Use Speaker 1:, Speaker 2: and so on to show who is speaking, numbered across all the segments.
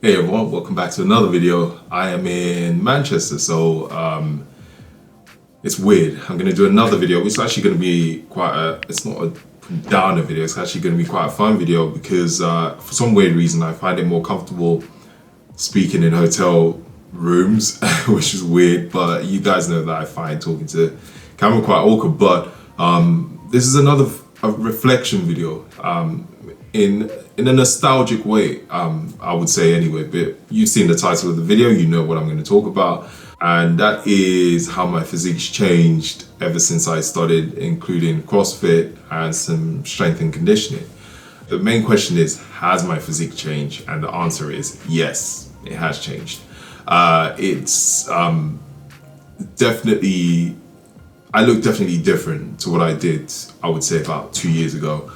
Speaker 1: Hey everyone, welcome back to another video. I am in Manchester, so it's weird. I'm going to do another video, which is actually going to be it's not a downer video, it's actually going to be quite a fun video because for some weird reason I find it more comfortable speaking in hotel rooms, which is weird, but you guys know that I find talking to camera quite awkward. But this is another reflection video in a nostalgic way, I would say anyway, but you've seen the title of the video, you know what I'm going to talk about, and that is how my physique's changed ever since I started including CrossFit and some strength and conditioning. The main question is, has my physique changed? And the answer is yes, it has changed. It's definitely, I look definitely different to what I did, I would say about 2 years ago.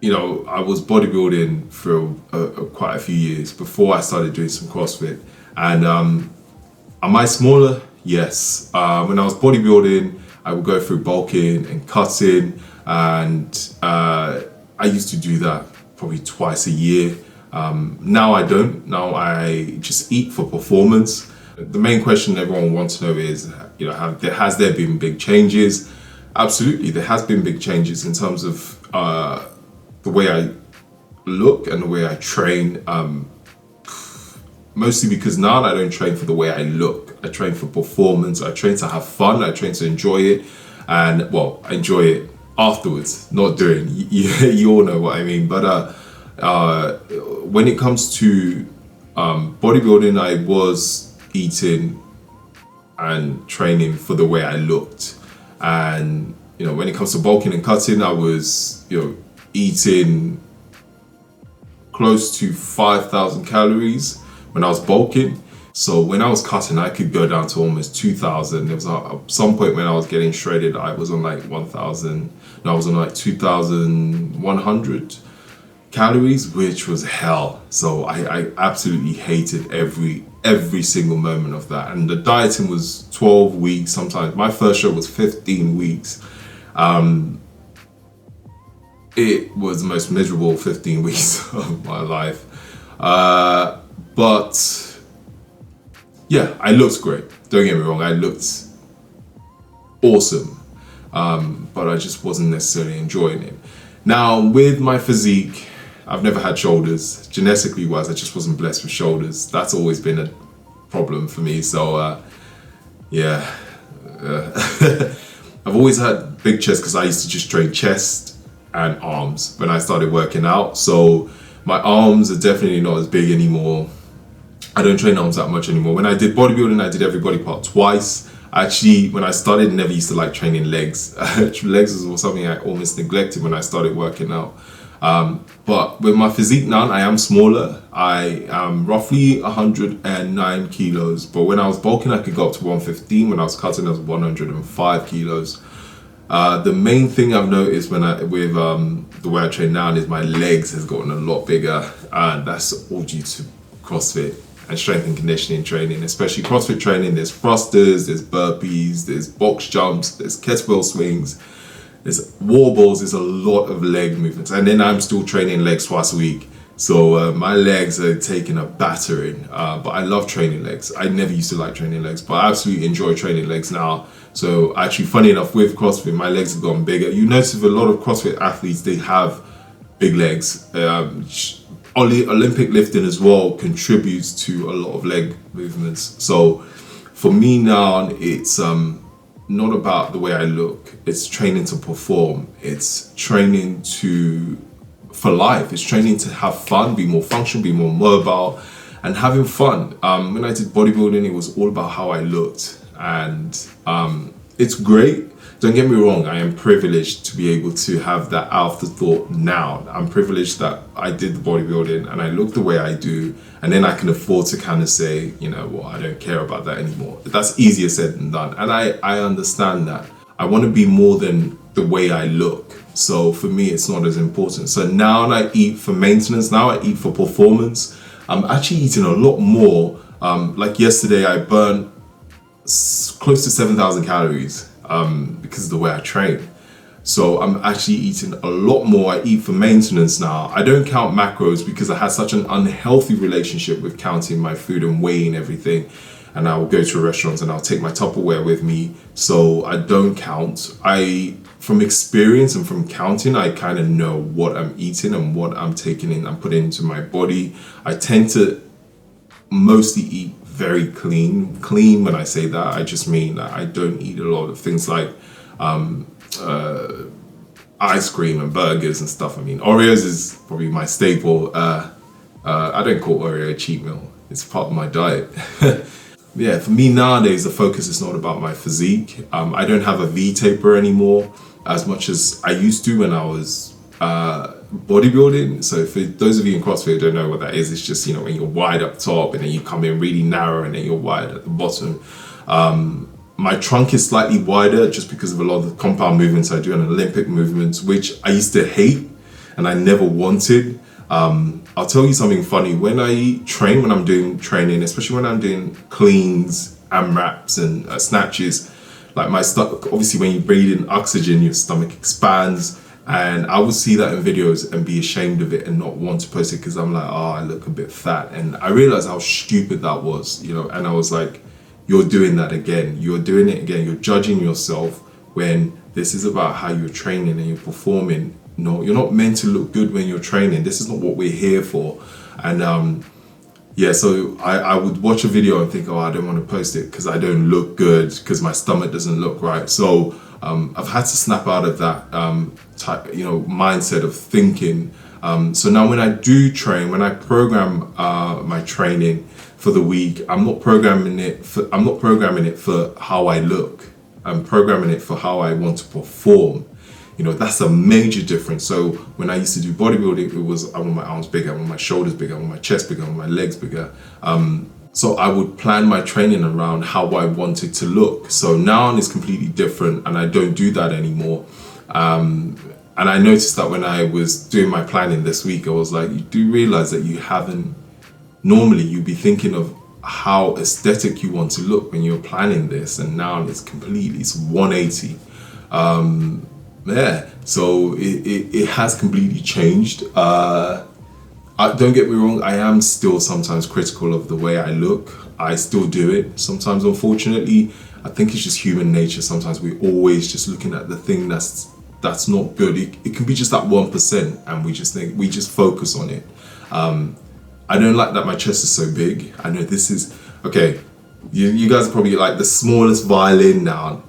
Speaker 1: You know, I was bodybuilding for quite a few years before I started doing some CrossFit. And am I smaller? Yes. When I was bodybuilding, I would go through bulking and cutting, and I used to do that probably twice a year. Now I don't. Now I just eat for performance. The main question everyone wants to know is, you know, has there been big changes? Absolutely, there has been big changes in terms of the way I look and the way I train, mostly because now I don't train for the way I look. I train for performance, I train to have fun, I train to enjoy it, and well, I enjoy it afterwards, not during. You all know what I mean. But when it comes to bodybuilding, I was eating and training for the way I looked. And, you know, when it comes to bulking and cutting, I was, you know, eating close to 5,000 calories when I was bulking. So when I was cutting, I could go down to almost 2,000. There was at some point when I was getting shredded, I was on like 1,000. No, I was on like 2,100 calories, which was hell. So I absolutely hated every single moment of that. And the dieting was 12 weeks. Sometimes my first show was 15 weeks. It was the most miserable 15 weeks of my life. But yeah, I looked great. Don't get me wrong, I looked awesome. But I just wasn't necessarily enjoying it. Now, with my physique, I've never had shoulders. Genetically wise, I just wasn't blessed with shoulders. That's always been a problem for me. So yeah, I've always had big chest because I used to just train chest and arms when I started working out. So my arms are definitely not as big anymore. I don't train arms that much anymore. When I did bodybuilding, I did every body part twice. Actually, when I started, I never used to like training legs. Legs was something I almost neglected when I started working out. But with my physique now, I am smaller. I am roughly 109 kilos. But when I was bulking, I could go up to 115. When I was cutting, I was 105 kilos. The main thing I've noticed with the way I train now is my legs has gotten a lot bigger, and that's all due to CrossFit and strength and conditioning training, especially CrossFit training. There's thrusters, there's burpees, there's box jumps, there's kettlebell swings, there's wall balls, there's a lot of leg movements. And then I'm still training legs twice a week. So my legs are taking a battering, but I love training legs. I never used to like training legs, but I absolutely enjoy training legs now. So actually, funny enough, with CrossFit, my legs have gotten bigger. You notice with a lot of CrossFit athletes, they have big legs. Olympic lifting as well contributes to a lot of leg movements. So for me now, it's not about the way I look. It's training to perform. It's training for life. It's training to have fun, be more functional, be more mobile, and having fun. When I did bodybuilding, it was all about how I looked, and it's great. Don't get me wrong, I am privileged to be able to have that afterthought now. I'm privileged that I did the bodybuilding and I look the way I do, and then I can afford to kind of say, you know, well, I don't care about that anymore. That's easier said than done, and I understand that. I want to be more than the way I look. So for me, it's not as important. So now I eat for maintenance, now I eat for performance. I'm actually eating a lot more. Like yesterday, I burnt close to 7,000 calories because of the way I train. So I'm actually eating a lot more. I eat for maintenance now. I don't count macros because I had such an unhealthy relationship with counting my food and weighing everything. And I will go to restaurants and I'll take my Tupperware with me. So I don't count. From experience and from counting, I kind of know what I'm eating and what I'm taking in and putting into my body. I tend to mostly eat very clean. Clean, when I say that, I just mean that I don't eat a lot of things like ice cream and burgers and stuff. I mean, Oreos is probably my staple. I don't call Oreo a cheat meal. It's part of my diet. Yeah, for me nowadays, the focus is not about my physique. I don't have a V-taper anymore as much as I used to when I was bodybuilding. So for those of you in CrossFit who don't know what that is, it's just, when you're wide up top and then you come in really narrow and then you're wide at the bottom. My trunk is slightly wider just because of a lot of the compound movements I do and Olympic movements, which I used to hate and I never wanted. I'll tell you something funny. When I'm doing training, especially when I'm doing cleans, AMRAPs and snatches, like my stomach, obviously when you breathe in oxygen, your stomach expands. And I would see that in videos and be ashamed of it and not want to post it because I'm like, oh, I look a bit fat. And I realized how stupid that was, and I was like, you're doing that again. You're doing it again. You're judging yourself when this is about how you're training and you're performing. No, you're not meant to look good when you're training. This is not what we're here for. And so I would watch a video and think, oh, I don't want to post it because I don't look good, because my stomach doesn't look right. So I've had to snap out of that mindset of thinking. So now when I do train, when I program my training for the week, I'm not programming it for how I look. I'm programming it for how I want to perform. That's a major difference. So when I used to do bodybuilding, it was I want my arms bigger, I want my shoulders bigger, I want my chest bigger, I want my legs bigger. So I would plan my training around how I wanted to look. So now it's completely different and I don't do that anymore. And I noticed that when I was doing my planning this week, I was like, you do realize that normally you'd be thinking of how aesthetic you want to look when you're planning this. And now it's 180. So it has completely changed. Don't get me wrong, I am still sometimes critical of the way I look. I still do it sometimes, unfortunately. I think it's just human nature. Sometimes we're always just looking at the thing that's not good. It can be just that 1% and we just focus on it. I don't like that my chest is so big. I know this is, okay, you guys are probably like the smallest violin now.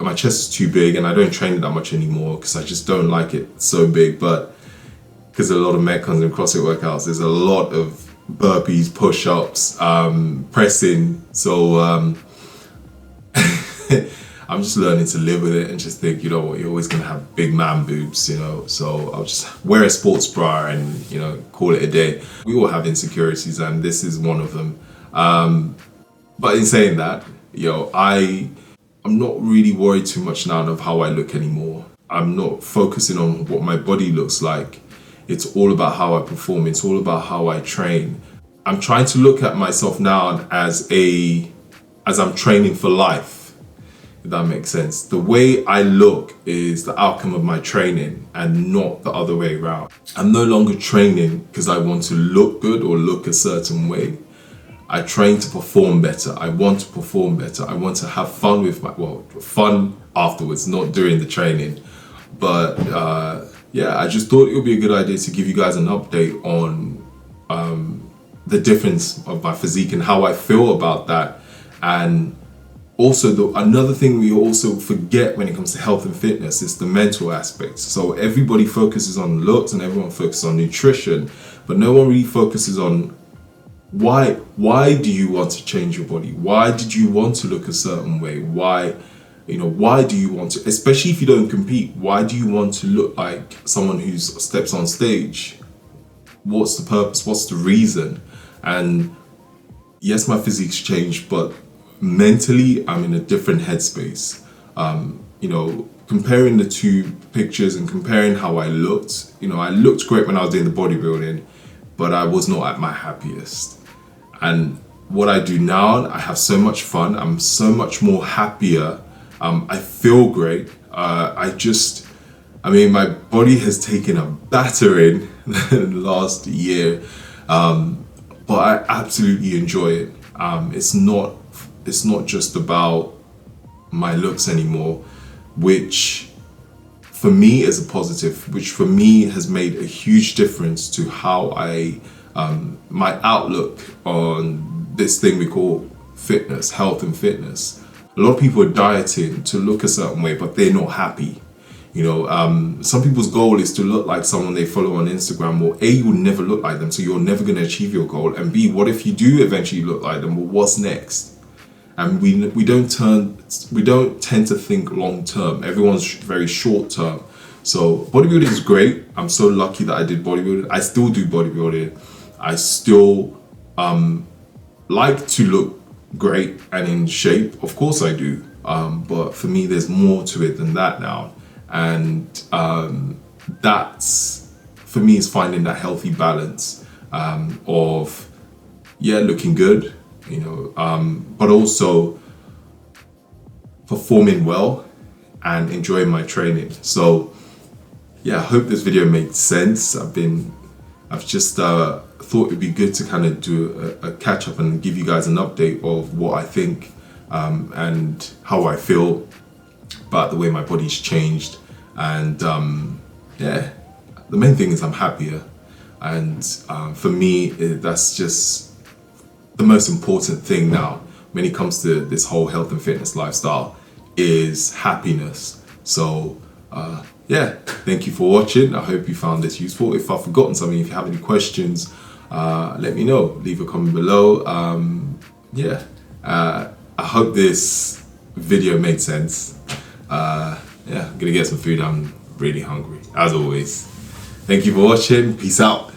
Speaker 1: My chest is too big and I don't train it that much anymore because I just don't like it so big. But because a lot of Metcons and CrossFit workouts, there's a lot of burpees, push-ups, pressing. So I'm just learning to live with it and just think, you're always gonna have big man boobs, so I'll just wear a sports bra and, call it a day. We all have insecurities and this is one of them. But in saying that, I'm not really worried too much now of how I look anymore. I'm not focusing on what my body looks like. It's all about how I perform. It's all about how I train. I'm trying to look at myself now as I'm training for life, if that makes sense. The way I look is the outcome of my training and not the other way around. I'm no longer training because I want to look good or look a certain way. I train to perform better. I want to perform better. I want to have fun with fun afterwards, not during the training. But I just thought it would be a good idea to give you guys an update on the difference of my physique and how I feel about that. And also another thing we also forget when it comes to health and fitness is the mental aspect. So everybody focuses on looks and everyone focuses on nutrition, but no one really focuses on why do you want to change your body? Why did you want to look a certain way? Why do you want to, especially if you don't compete, why do you want to look like someone who steps on stage? What's the purpose? What's the reason? And yes, my physique's changed, but mentally I'm in a different headspace. Comparing the two pictures and comparing how I looked, I looked great when I was doing the bodybuilding, but I was not at my happiest. And what I do now, I have so much fun. I'm so much more happier. I feel great. I mean, my body has taken a battering in the last year, but I absolutely enjoy it. It's not just about my looks anymore, which for me is a positive, which for me has made a huge difference to how my outlook on this thing we call fitness, health and fitness. A lot of people are dieting to look a certain way, but they're not happy. Some people's goal is to look like someone they follow on Instagram. Well, A, you will never look like them, so you're never going to achieve your goal. And B, what if you do eventually look like them? Well, what's next? And we don't tend to think long term. Everyone's very short term. So bodybuilding is great. I'm so lucky that I did bodybuilding. I still do bodybuilding. I still like to look great and in shape. Of course I do. But for me, there's more to it than that now. And that's, for me, is finding that healthy balance of, looking good, but also performing well and enjoying my training. So, I hope this video made sense. I've just thought it'd be good to kind of do a catch up and give you guys an update of what I think and how I feel about the way my body's changed. And the main thing is I'm happier, and for me that's just the most important thing now when it comes to this whole health and fitness lifestyle is happiness. So thank you for watching. I hope you found this useful. If I've forgotten something, if you have any questions, let me know, leave a comment below. I hope this video made sense. I'm gonna get some food. I'm really hungry, as always. Thank you for watching. Peace out.